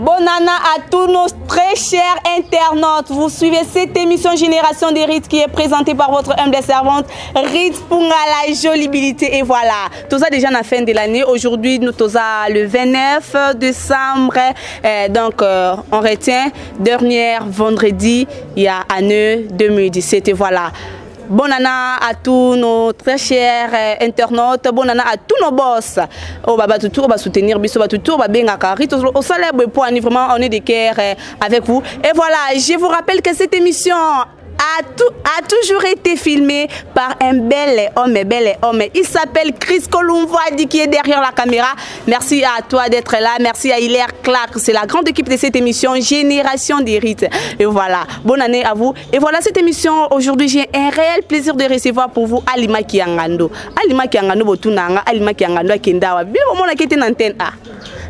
Bonne année à tous nos très chers internautes. Vous suivez cette émission Génération des Rites qui est présentée par votre humble servante Rites Pungala Jolibilité. Et voilà, tout ça déjà à la fin de l'année. Aujourd'hui, nous sommes le 29 décembre. Donc, on retient dernier vendredi, il y a année 2017. Et voilà. Bonne année à tous nos très chers internautes, bonne année à tous nos boss. On va soutenir, on va bien au salaire pour vraiment on est de cœur avec vous. Et voilà, je vous rappelle que cette émission a toujours été filmé par un bel homme. Il s'appelle Chris Kolumvadi qui est derrière la caméra. Merci à toi d'être là. Merci à Hilaire Clark. C'est la grande équipe de cette émission Génération des Rites. Et voilà, bonne année à vous. Et voilà cette émission. Aujourd'hui, j'ai un réel plaisir de recevoir pour vous Alima Kiangando. Alima Kiangando Botunanga, Alima Kiangando Kendawa. Bien au monde qui est en antenne A.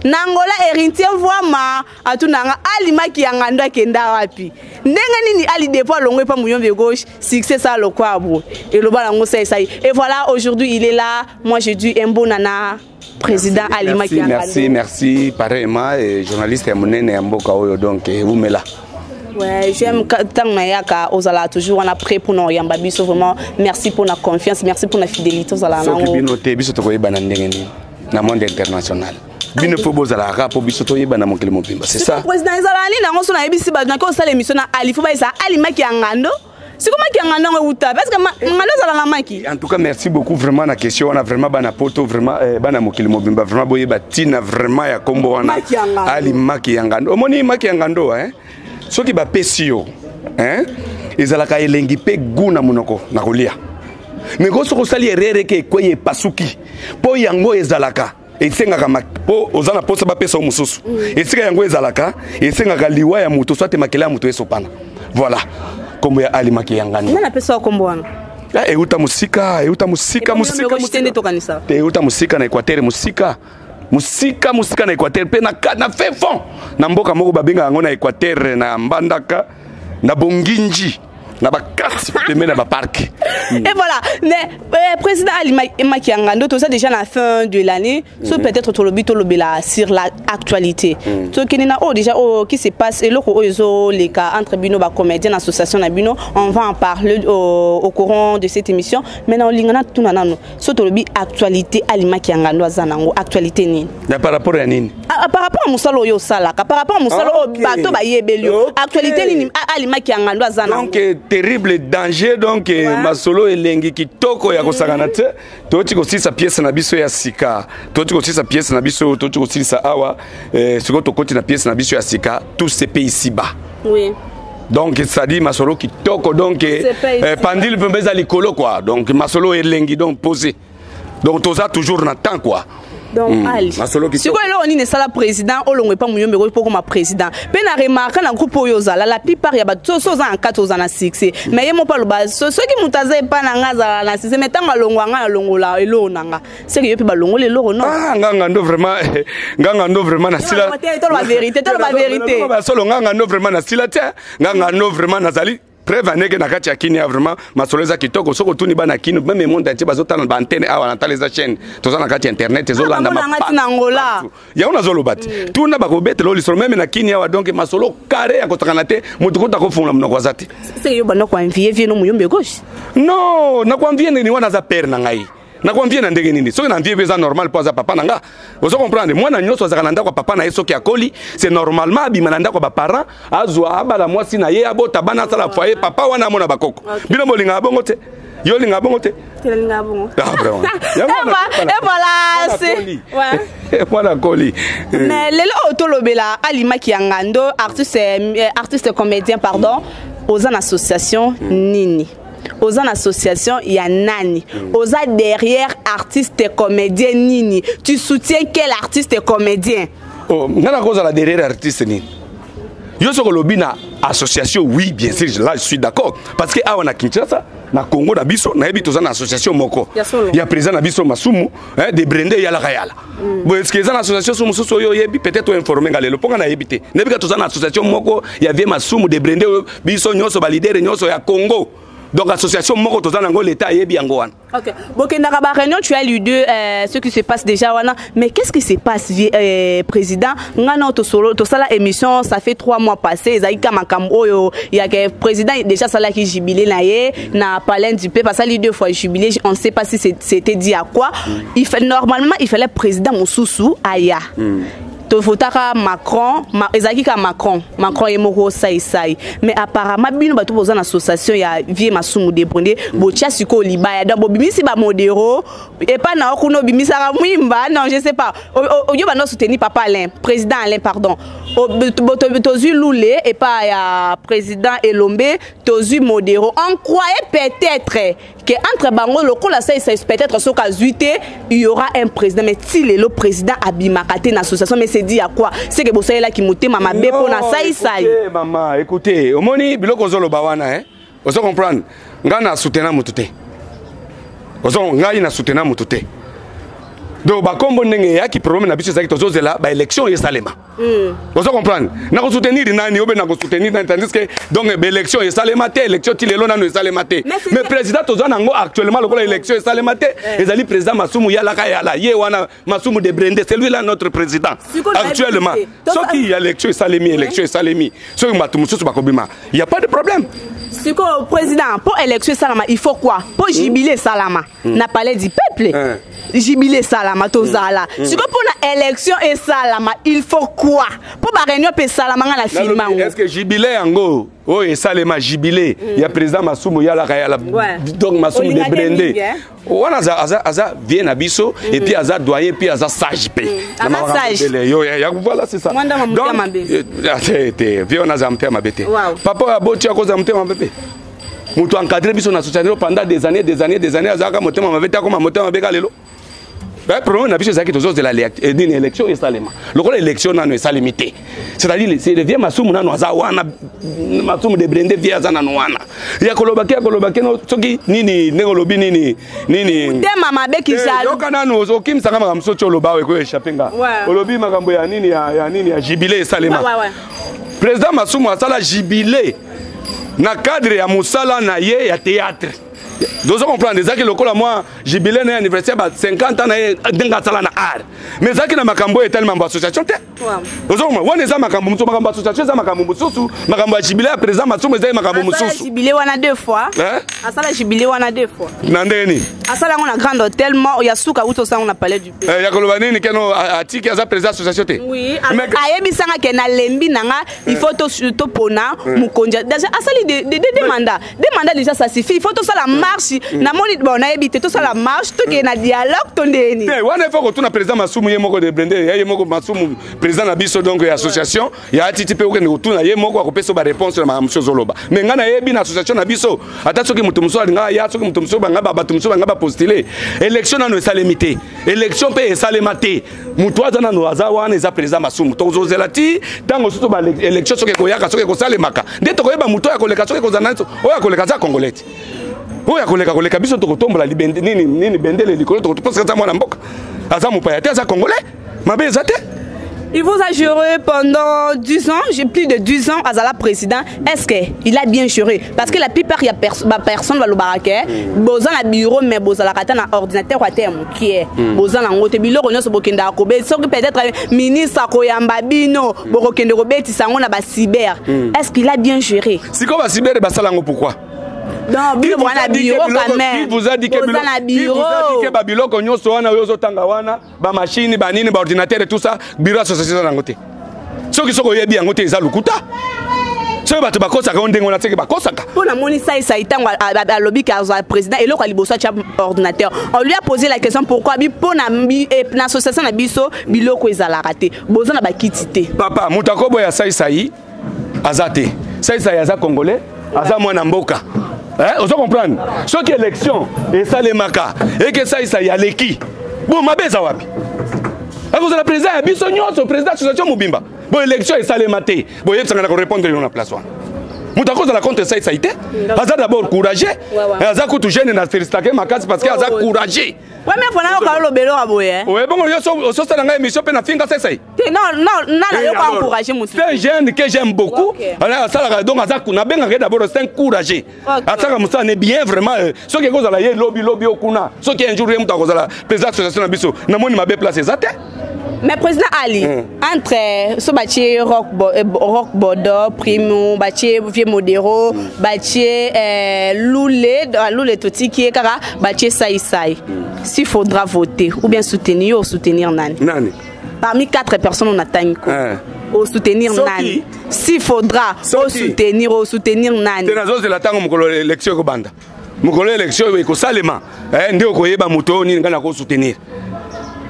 Nangola Erintien voima atunanga Alima Kiangando Kendawa pi. Nengani ni Ali Depo Longwe pa mouyon de gauche, succès ça le quoi bro. Et le balango ça. Et voilà, aujourd'hui il est là. Moi je dis un bon nana. Président Alima Kiangando. Merci, pareillement, et journaliste Monene Mboka Oyo, donc vous me là. Ouais, j'aime tant Mayaka Ozala toujours on a prêt pour nous yamba biso vraiment merci pour la confiance, merci pour la fidélité Ozala. Ce qui binoté biso to koyeba na ndengeni na monde international. Bino fobo zala rap biso to yeba na mokili mobimba, c'est ça. Président Zalani na ngoso na yebisi ba na ko sala émission na Ali foba isa Alima Kiangando. C'est comment Kiangando uta parce que ngalo zala na maki. En tout cas, merci beaucoup vraiment na question on a vraiment bana poto vraiment bana mokili mobimba vraiment boyeba tina vraiment ya kombo wana Alima Kiangando. Omoni Kiangando hein. Ce qui va péter, hein, ils allaient elengi pe guna munoko na kolia. Mais quand on sali erreur que quoi est pasuki, po yango ezalaka. Et senga kama po ozana po saba pesa mususu. Et senga yango ezalaka, et senga kaliwa ya mutu soit makela mutu esopana. Voilà. Comme ya Alima Kiangando. Nana pesa kombo wana. Euta musika na Equateur musika na Equateur pe na fait fond na mboka moko babenga ngo na Equateur na Mbandaka na Bonginji na bakati pembe na ba parc. Et voilà, le président Alima Kiangando tout ça déjà à la fin de l'année, so peut-être tout le là sur l'actualité. So kinina déjà qui se passe et les cas entre bino ba comédien association na bino, on va en parler au courant de cette émission. Maintenant lingana tout nanano. So to lobi actualité Alima Kiangando azanango actualité ni. Par rapport à nini? Par rapport à musalo yo sala, par rapport à musalo bato ba yebelio. Actualité ni Alima Kiangando azanango. Donc terrible danger donc masolo elengi kitoko ya kosangana te toti kosisa pièce na biso ya sika toti kosisa pièce na biso toti kosisa awa siko tokoti na pièce na biso ya sika tout se paye ici-bas. Oui. Donc ça dit masolo kitoko donc pandil pembeza likolo quoi donc masolo elengi donc posé donc toza toujours na temps quoi. Donc Ali si quoi là on est ça président olongwe pas muyombe ko comme président pe na remarque na groupe oyozala la plupart ya bato so za en 4 ans na 6 mais yemo pas le base ceux qui mutaze pas na ngaza na 6 mais tanga longwa nga longola elo nanga c'est que yepi ba longole lo non nganga ndo vraiment na sila la vérité ba solo nganga ndo vraiment na sila tia nganga ndo vraiment na zali preuve neke na kati ya Kenya vraiment masoleza kitoko soko tuni bana kino même monde entier bazotana ba antenne awa na tala za chaîne toza na kati internet ezolanda na Angola ya una zolobati tuna bakobete lo lisolo même na Kenya wa donc masolo carré ya kotaka te mutu kota ko fungula mnoko zati c'est yo bana ko envier vie no muyombe gauche non na ko envier ni wana za père na ngai na ko envier na ndenge nini soki na envier beza normal pour za papa nanga vous comprendre moi na nyoso za kananda kwa papa na yeso ki akoli c'est normalement abimana kwa ba parents azwa abala mwasi na ye abota bana sala foyer papa wana mona bakoko bino molinga bongo te yo linga bongo te linga bongo ah vraiment et voilà c'est ouais voilà coli mais lelo otolobela Alima Kiangando artiste comédien pardon aux associations nini aux associations il y a nani aux derrière artiste comédien nini tu soutiens quel artiste comédien oh ngana koza la derrière artiste nini yo soko lobina association oui bien sûr là je suis d'accord parce que awa na Kinshasa na Congo na biso na yebi tozana association moko ya président na biso Masumu de Brende ya la Kayala bon est-ce que les associations sumu so yo yebi peut-être informer ngalelo ponga na yebite nebika tozana association moko ya vie Masumu de Brende biso nyoso ba leader nyoso ya Congo Donc association moko tozana ngo l'état yebi yango wana. OK. Bokendaka ba réunion tu as lu de ce qui se passe déjà wana, mais qu'est-ce qui se passe président ngana to solo to sala émission ça fait 3 mois passés ezaki makambo oyo ya que président déjà sala ki jubilé na ye na palais du peuple parce que 2 fois jubilé on ne sait pas si c'était dit à quoi. Il fait normalement il fallait président Mosusu aya. Tofotaka Macron, ezaki ka Macron est moko sai mais apparemment bino bato boza na association ya vie masumu de prendre botia siko libaya donc bimisi ba modéro et pas na okuno bimisa ka mwimba non je sais pas oyo ba no soutenir papa Alain président Alain pardon tozu Loulé et pas ya président Elombe tozu modéro on croyait peut-être que entre bango lokola ça peut-être so ka zuité il y aura un président mais si le président abimakate na association mais c'est dit à quoi c'est que bossa là qui motema mabe pona sai maman écoutez omoni biloko zolo bawana hein ozo comprendre ngana soutenir mutute ozo ngai na soutenir mutute donc ba kombo ndenge ya ki problème na biso zaki tozozela ba élection yesalema ozo comprendre na ko soutenir nani obe na ko soutenir nani tandis que donc ba élection yesalema te élection ti lelo nanu yesalema te mais président tozo nango actuellement lokola élection yesalema te ezali président Masumu yala ye wana Masumu de Brende c'est lui là notre président actuellement soki ya élection yesalemi soki matu mususu bakobima il y a pas de problème. Si le président pour élection salama il faut quoi pour jubiler salama na palais du peuple jubiler salama tozala si pour la élection et salama il faut quoi pour ba réunion pe salama na film est-ce que jubiler yango oh et salama jubiler il y a président Masumu yala donc Masumu de Brende wana aza vient na biso et puis aza doyen puis aza sage pe voilà c'est ça donc viens na zamte mabete papa aboti akoza mte mabete mutu encadré biso na association pendant des années azaka motema mabete akoma motema mabeka lelo le problème na biso zaki tozo de la élection et salema lokola élection nano est limité c'est-à-dire c'est le vieux Masumu nano aza wana Masumu de Brende vieux aza nano wana ya kolobaki no soki nini ngolobi nini tema mabeki jalo yoka nano okim sanga makamso cho loba we ko échapper nga olobi makambo ya nini ya jubilé et salema président Masumu asala jubilé na cadre ya musala na ye ya théâtre. Vous comprenez, les gens qui moi, jubilé un anniversaire 50 ans d'un sala na art. Mais ça qui na makambo est tellement association. Vous comprenez, on est ça makambo association ça makambo mususu, makambo jubilé à présent Masumu est makambo mususu. Jubilé wana 2 fois. Asala jubilé wana 2 fois. Nandeni. Asala on a grand hôtel il y a souka uto ça on a parlé du pays. Ya kolobani ni keno atiki za président association té. Oui, ayebi sanga ke na lembi nanga il faut to pona mukonja. Déjà asali de mandats. Des mandats déjà ça suffit, il faut to ça la marche na moni bon na ebité to ça la marche to ke na dialogue to ndeni. Wana faut que tu na président Masumu ye moko de Brende, ye moko Masumu président na biso donc association, ya atiti pe okene to na ye moko akopesa ba réponse na mamsho zoloba. Mais ngana yebi na association na biso, ata soki mutu muso nga ya soki mutu muso banga ba muso banga ba postuler. Élection na no salemité. Élection pe salemate. Mutu azana no azawana eza président Masumu. To zozelati tango soto ba élection soki ko yaka soki ko salemaka. Ndeto ko yeba mutu ya koleka soki ko zananto, oya koleka za congolais. Oya koleka biso to kotombola libende nini bendele likolo to parce que ça mwana mboka. Aza mupaya te aza congolais. Mabe ezate. Il vous a juré pendant 10 ans, j'ai plus de 10 ans à Zala président. Est-ce qu'il a bien juré? Parce que la plupart, il y a personne va le baraquer. Bozan a bureau, mais Bozan la kata na ordinateur ou à terme qui est. Bozan en haute bureau, on a ce bokenda kobe. Sauf que peut-être ministre Koyamba Bino, Borokende Robert, Tissangon a cyber. Est-ce qu'il a bien juré? Si comme cyber, Basalango pourquoi? Non, qui vous a dit que Babylone konyo soana yozo tangawana ba machine ba nini ba ordinateur et tout ça bureau association nangote. Ce qui sont yebi yangote eza lukuta. Ce bato bakosa ka ondengo na teke bakosa ka. Pour la moni ça itango à lobby ka président et loko liboso cha ordinateur. On lui a posé la question pourquoi bi pona na association na biso biloko ezala raté. Boza na ba kitité. Papa mutakobo ya sai azate. Sai aza congolais, aza mwana mboka. Vous comprenez? Ce qui est élection, et ça les maca, et que ça y a l'équipe. Bon, ma bête, wapi. Vous avez le président, le président de l'association Moubimba. Bon, élection, et ça les maté. Bon, il y a répondre à la place. Muta cause la contre ça été. Aza d'abord courageux. Aza kutu jeune na féliciter ma case parce que aza courageux. Ouais mais fona ko lo belo aboye. Ouais bon yo so ça nga émission pe na finga ça. Non, yo pas encourager mutu. C'est un jeune que j'aime beaucoup. Alors ça donc aza kuna benga d'abord c'est un courageux. Ataka musa ne bien vraiment ce que cause la ye lobby okuna. Ce qui un jour muta cause la président association na biso na moni mabe place ezate. Mais président Ali, entre ce bâti rock bordeaux, primo, bâti vieux modéro, bâti loulé toti qui est kara, bâti saï. S'il faudra voter ou bien soutenir ou soutenir Nani. Nani. Parmi 4 personnes on attend quoi. Ou soutenir Nani. S'il faudra ou soutenir Nani. C'est la zone de la tango mukolo élection ko banda. Mukolo élection ko salema. Ndio ko yeba muto ni ngana ko soutenir.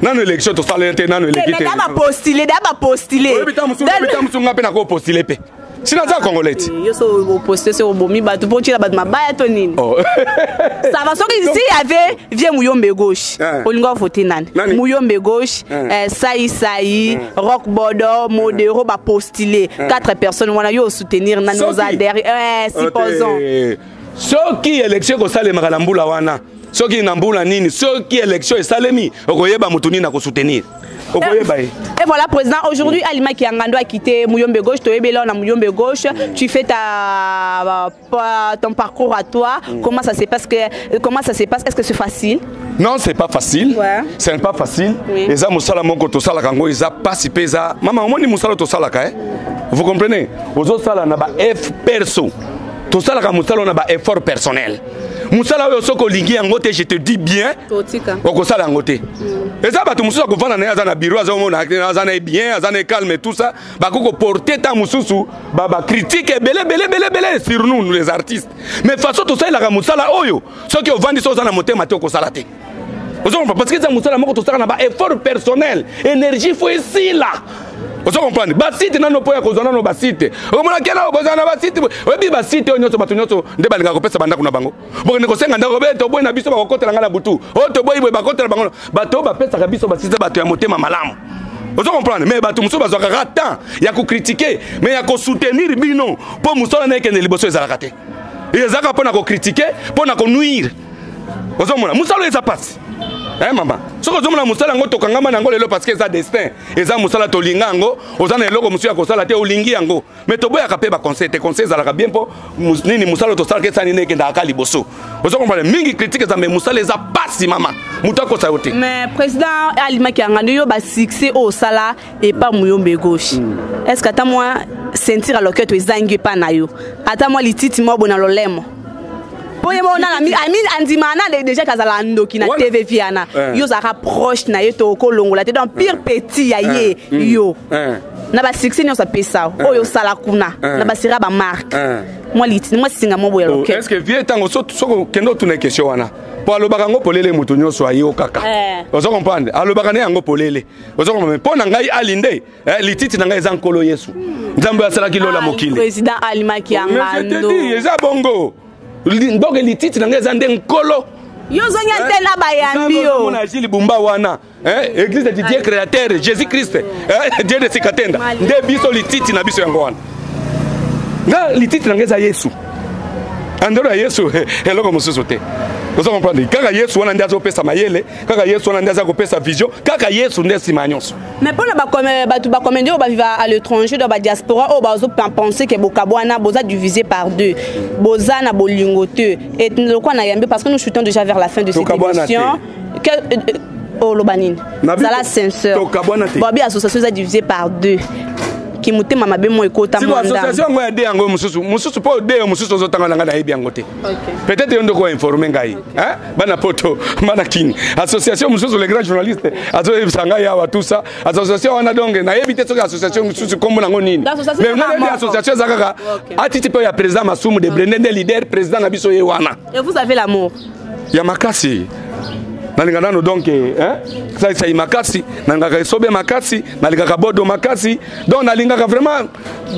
Non élection to sala te non élection. Mais d'aba postuler. Oui, bitamu nga pe na ko postuler pe. Sina za congolais. Yo so poster sur bomi batu pour tirer bat mabaya to nini. Ça va so que ici il y avait vieux Muyombe gauche. Olingo voter nani. Muyombe gauche, Saï, Rock Bordeaux, Modéro ba postuler. 4 personnes wana yo soutenir na nos adhérents. Supposons. Ce qui élection ko sala makalambula wana. Ce qui nambula nini, ce qui élection est salemi, okoyeba mutuni na ko soutenir. Okoyeba. Et voilà président, aujourd'hui Alima Kiangando a quitté Muyombe gauche, tu es là na Muyombe gauche, tu fais ton parcours à toi, comment ça se passe est-ce que c'est facile? Non, c'est pas facile. Ce n'est pas facile. Et ça musala moko to sala kango, ils a pas si pesa. Maman, on dit musala to sala ka. Vous comprenez? Aux autres sala na ba F perso. To sala ka musala na ba effort personnel. Musala yo soko lingi yango te, je te dis bien. Oko sala yango te. Et ça ba to mususu ko vana na azana bureau azomona azana bien, azana calme tout ça, ba ko porter ta mususu ba critique belé sur nous les artistes. Mais façon to sala ka musala oyo, soki o vandi so zana motema te ko sala te. Parce que ça musala moko to sala na ba effort personnel, énergie faut ici là. Vous comprenez? Basite na no poya kozana no basite. Okomona kena obozana basite. Obi basite onyoso batu nyoso nde balinga kopesa banda kuna bango. Boko ko senga ndako beto boy na biso ba kokotela ngala butu. O to boy ba kokotela bango. Bato ba pesa ka biso basite bato ya motema malamu. Vous comprenez? Mais bato muso bazwa ka temps ya ko critiquer, mais ya ko soutenir bino po muso na ekene liboso ezalaka te. Ezaka pona ko critiquer, pona ko nuire. Vous comprenez? Muso lo eza passe. Maman, ce que je musala ngo tokangama nango lelo parce que ça destin eza musala tolinga ngo ozana eloko musu ya kosala te olingi yango mais toboya ka pe ba conseil za la bien po nini musala to sala ke sani ne kenda akali boso ozo comprendre mingi critique za mais musala eza pasi mama mutako sa yote. Mais président Alima Kiangando yo ba succès au sala et pas Muyombe gauche. Est-ce que ata moi sentir alors que tu ezangi pa na yo ata moi lititi mo bona lolemo. Boye mona ami andimana déjà kazala ndoki na TV Viana yo za rapproche na yeto ko longola te dans pire petit ya ye yo na ba succès nyo sa pesa oyo sala kuna na ba sira ba marque moi liti moi singa mo boye loke. Est-ce que vie tango soko kendo tuna question wana po alobaka ngo polele mutu nyoso ayi okaka ozo comprendre alobaka ne yango polele ozo comprendre po na ngai alinde lititi na ngai za nkolo Yesu nzambe asala kilola mokili président Alima Kiangando eza bongo. Donc les titres n'engagent pas nkolo. Yo zonya tena bayambi yo. On a Gilles Bumba wana, église de Dieu créateur, Jésus-Christ, Dieu de Sikatenda. Nde biso les titres na biso yango wana. Na les titres n'engagent Yesu. Andoro Yesu eloko mususu te. Vous comprenez? Kaka Yesu wana ndazo pesa mayele, kaka Yesu wana ndazo pesa vision, kaka Yesu ndesi manyonso. Mais pour ba commander ba vivre à l'étranger dans la diaspora, ba zo penser que bokabwana boza divisé par 2. Boza na bolingote et le quoi na yambe parce que nous chutons déjà vers la fin de cette émission. Oh lobanine. Zala censeur. Bobi association est divisée par 2. Qui mouté mama be mo ekota mwanda. Si association ngo ade yango mususu po de mususu zo tanga ngana yebi yango te. Peut-être yondo ko informer ngai, hein? Bana poto, bana king. Association mususu les grands journalistes, azo ebisanga ya wa tout ça. Association wana donge na yebi te so association mususu kombo nango nini. Mais ngana association zakaka. Atiti pe ya président Masumu de Brendende leader président na biso ye wana. Et vous avez l'amour. Ya makasi. Nalingana no donc ça makasi nalingaka sobe makasi nalingaka bodo makasi donc nalingaka vraiment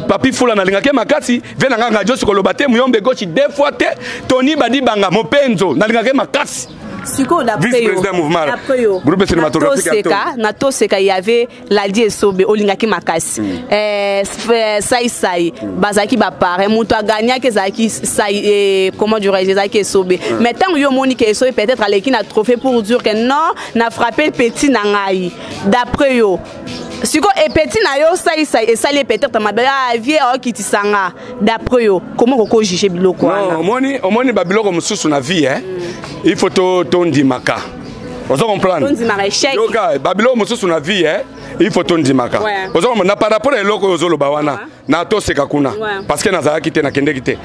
papi fula nalingaka makasi vena nganga josi koloba te Muyombe gauche deux fois te Tony badi banga mopenzo nalingaka makasi vice-président mouvement groupe cinématographique natoseka il y avait Ladi Esobe olingaki makasi sai bazaki ba pare muto aganya ke zaki sai comment dirais-je zaki Esobe mais tant yo moni ke Esobe peut-être aleki na trophée pour dire que non na frappé petit na ngai d'après yo siko et petit na yo sai et sali peut-être mabela vie o kitisanga d'après yo comment ko juger biloko wana non omoni ba biloko mususu na vie il faut to ndimaka ozo comprendre yoka ba biloko mususu na vie il faut to ndimaka ozo na par rapport à eloko ozoloba wana na to seka kuna parce que nazala kite na kende kite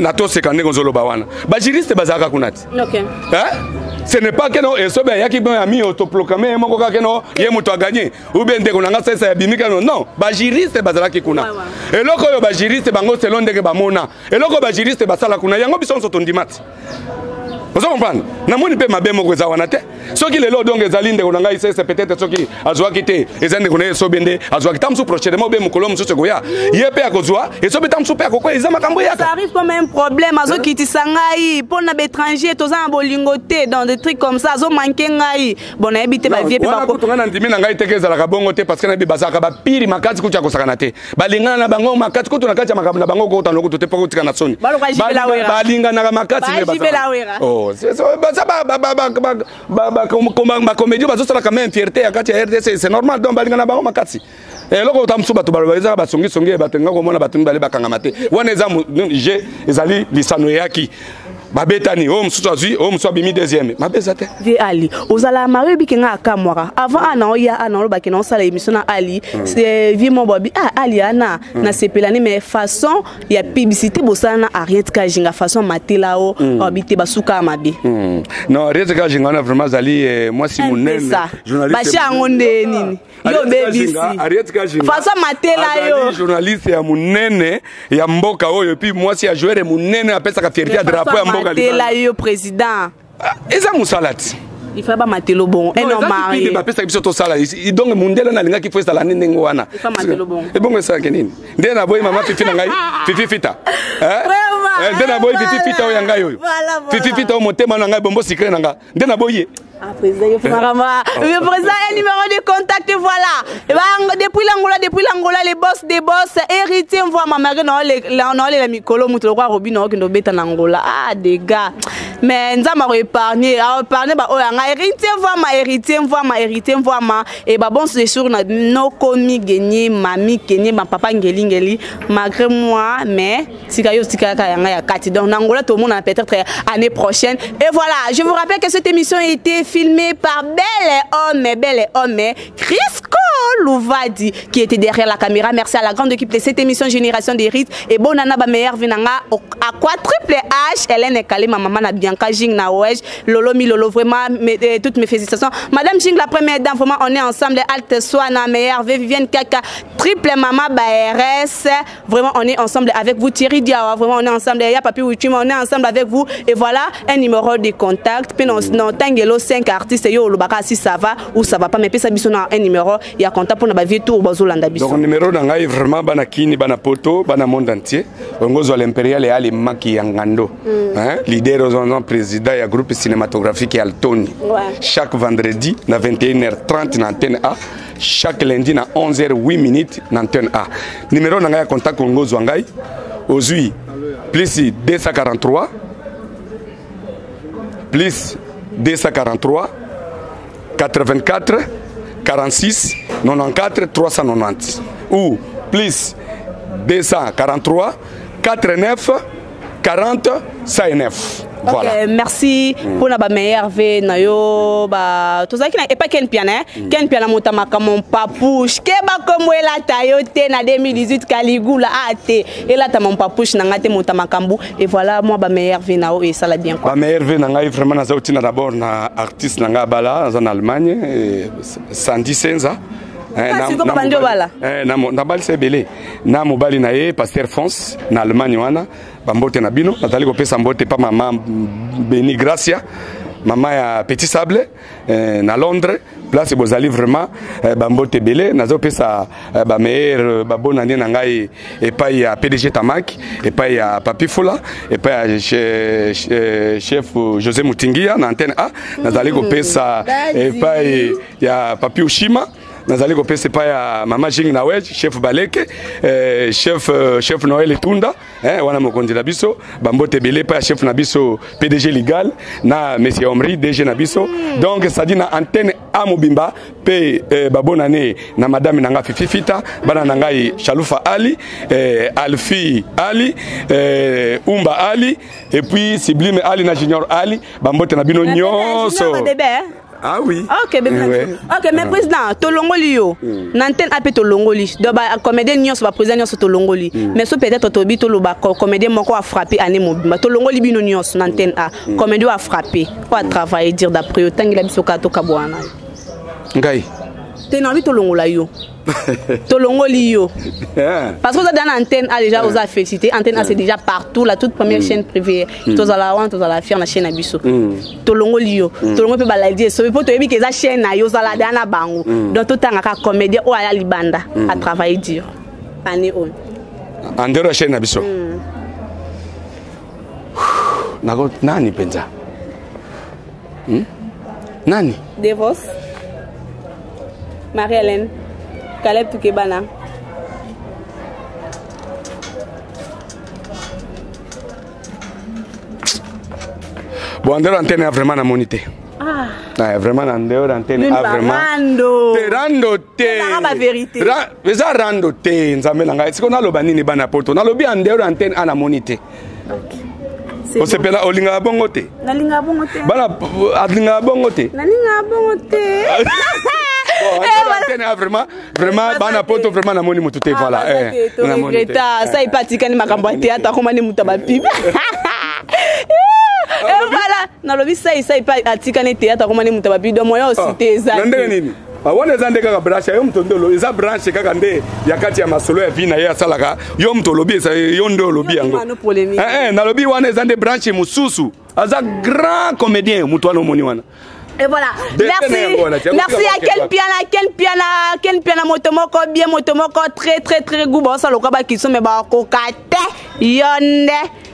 na to seka ndenge ozoloba wana ba juriste bazaka kuna ti ce n'est pas que non Esobe yaki bon ami autoproclamé moko ka que non ye muto a gagné ou bien ndeko nanga sasa ya bimika non ba juriste bazala ki kuna eloko yo ba juriste bango selon ndenge ba mona eloko ba juriste basala kuna yango biso nso tondimati vous comprenez na moni pe mabe moko za wana te soki lelo donc ezali ndeko nanga c'est peut-être soki azwa kite ezande kuna Esobe nde azwa kitamsu prochainement be mukolo mususu goya ye pe akozwa Esobe tamsu pe akoko eza makambo yaka ça arrive comme un problème azo kitisa ngai pona bétranger toza na bolingoté dans des trucs comme ça azo manquer ngai bon habité ba vie pe ba ko tonga na ndimi na ngai teke ezala ka bongo te parce que na bi basaka ba piri makati kucha kosakana te balingana na bango makati ko tona kati makambo na bango ko tano ko te pa ko tika na soni balingana na makati ne basaka ba comédie bazosala quand même fierté ya kati ya RDC c'est normal donc balingana bango makati eloko tamsu bato balobaliza basongi songi batenga ko mona batumbi bale bakangama te wana eza je ezali lisano yaki babetani o msusu azui o msusu abimi deuxième mabeza te vi ali ozala mari bikenga akamwaka avant ana oya ana olobaki na osala émission na ali c'est vi mo bobi ali ana na sepelani mais façon ya publicité bosala na Ariette Kajinga façon matela o obité basuka mabe non Ariette Kajinga na vraiment zali moi si munene journaliste bacha ngonde nini yo bebisi Ariette Kajinga façon matela yo journaliste ya munene ya mboka oyo puis moi si ya joueur munene apesa ka fierté ya drapeau ya mboka matela yo président eza musalati il faut pas matelo bon un homme marié il va pesa biso to sala donc mundela na linga ki faut sala nini wana il faut matelo bon et bon ça kenini ndé na boy mama fifi na ngai fifi fita ndé na boy fifi fita o yanga yo fifi fita o motema na ngai bombo secret na nga ndé na boy président le président un numéro de contact voilà depuis l'Angola les boss des boss héritier voit ma mère non les mikolo muto kwa robino ko ndo beta na Angola des gars mais nzama épargner ba oyanga héritier voit ma et ba bon c'est sûr na no komi gagner mami kenye ba papa ngeli malgré moi mais sikayo sikaka yanga ya kati donc na Angola tout le monde peut-être année prochaine et voilà je vous rappelle que cette émission a été filmée par Bel et Homme Crisco Louvadi qui était derrière la caméra. Merci à la grande équipe de cette émission Génération des Rites et bonana ba meilleur vinanga à quoi triple H Hélène Kalé ma maman na Bianca Jing na Wej Lolo mi Lolo vraiment toutes mes félicitations madame Jing la première dame vraiment on est ensemble Alte Soana meilleure Vivienne Kaka triple maman RS vraiment on est ensemble avec vous Thierry Diawa vraiment on est ensemble ya Papi Wichima on est ensemble avec vous et voilà un numéro de contact puis non tangelo 5 artistes yo lobaka si ça va ou ça va pas mais puis ça biso na un numéro ya contact pour na ba vie tour bazolanda biso donc numéro na ngai vraiment bana kini bana poto bana monde entier ongozo l'impérial et ali maki yangando leader aux président ya groupe cinématographique Altoni chaque vendredi na 21h30 na antenne A chaque lundi na 11h08 na antenne A numéro na ngai ya contact ongozo ngai ozui plus 243 plus 243 84 46 94 390 ou plus 243 49 40 59. Voilà. Okay, merci pour la meilleure vie na yo ba tout ça qui et pas Ken Piana motamaka mon papouche ke ba comme la tayote na 2018 Caligula ate et là ta mon papouche na ngate motamakambu et voilà moi ba meilleure vie na et ça la bien quoi. Ba meilleure vie na ngai vraiment na zauti na d'abord na artiste na nga bala en Allemagne Sandy Senza na bali sebele na mobali na ye Pasteur France na Allemagne wana bambote na bino natali ko pesa mbote pa mama Beni Gracia maman ya Petit Sable na Londres place bozali vraiment bambote belé nazo pesa ba meilleur ba bonane na ngai epai ya PDG Tamaki epai ya Papi Fula epai ya chef José Mutingia na antenne A nazali ko pesa epai ya Papi Ushima nazali ko pesa epai ya Mama Jing na Wedge chef Baleke chef Noël Etunda wana mokonzi na biso bambote belé epai ya chef na biso PDG Ligal na Monsieur Omri DG na biso donc ça dit na antenne A Mobimba pe babonane na madame nanga Fifita bana nangai Chaloufa Ali Alfi Ali Umba Ali et puis Sublime Ali na Junior Ali bambote na bino nyonso. Ah oui. Ok, mais président, Tolongoli yo. Nanten appé Tolongoli. Donc comédien nyos ba président nyos Tolongoli. Mais so peut-être Tobi Toloba comédien moko a frappé année Mobimba. Tolongoli bino nyos nanten a. Comédien a frappé. Pas travailler dire d'après autant il a biso kato kabwana. Ngai. T'es envie Tolongola yo. Tolongoli yo. Parce que dans l'antenne a déjà aux félicité. Antenne A c'est déjà partout la toute première chaîne privée. Tous à la honte, tous à la fière la chaîne Abisso. Tolongoli yo. Tolongo peut balader. So peut te que la chaîne na yo za la dana bango. Donc tout temps ka comédien ou à libanda à travailler dur. Année on. En dehors la chaîne Abisso. Nago nani penza? Nani? Devos. Marie-Hélène, Caleb Toukebana. Bon, en dehors d'antenne, vraiment na monité. Ah. Vraiment, en dehors d'antenne, vraiment. Rando. Rando te. C'est la vérité. Mais ça rando te. Nzambe nanga. Est-ce qu'on a le banini bana poto? Na lobi en dehors d'antenne, à la monité. On se pela olinga bongote. Nalinga bongote. Bana adlinga bongote. Nalinga bongote. Vraiment bana poto vraiment na moni mututé voilà na regretta ça ipatikani makambo ya théâtre komani mutaba pibe voilà na lobi ça ipatikani théâtre komani mutaba pibe do moyo cité za ndenge nini wana zande kaka branche yo mtondolo eza branche kaka nde ya kati ya masolo ya vina ya salaka yo mtolobi eza yo ndo lobi yango na lobi wana zande branche mususu aza grand comédien mutu wana moni wana. Et voilà. Merci à Ken Piana Motomoko bien Motomoko très goût bon ça le kaba qui sont mais ba kokate yonde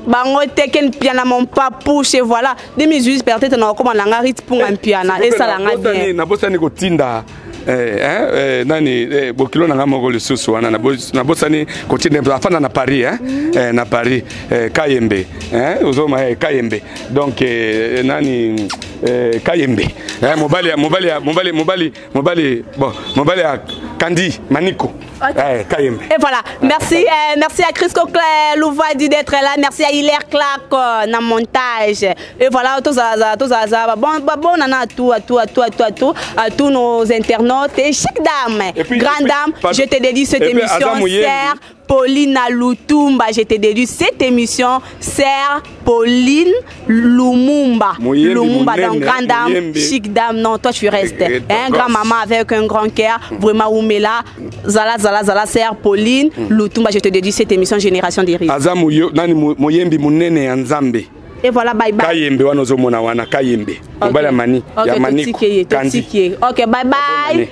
bangote Ken Piana mon papouche et voilà des musiques peut-être na comment la ngarit pour un piano et ça la ngarit na bossa ni kotinda nani bokilo na ngamoko le susu wana na bossa ni kotinda afana na Paris na Paris Kayembe uzoma Kayembe donc nani Kayembe mobali à Candy Maniko Kayembe. Et voilà, merci à Chris Coquelin Louvadi d'être là, merci à Hilaire Clark na montage. Et voilà, tous nana à tous nos internautes et chaque dame, grande dame, je te dédie cette émission Sœur Pauline Lutumba, je te dédie cette émission Sœur Pauline Lumumba. Lumumba, donc grande dame, chic dame, non, toi tu restes. Un grand maman avec un grand cœur, vraiment Oumela, Zala, Sœur Pauline Lutumba, je te dédie cette émission Génération des Riches. Et voilà, bye bye. Kayembe wanozo mona wana Kayembe. Mbala mani, ya maniko. Ok, bye bye.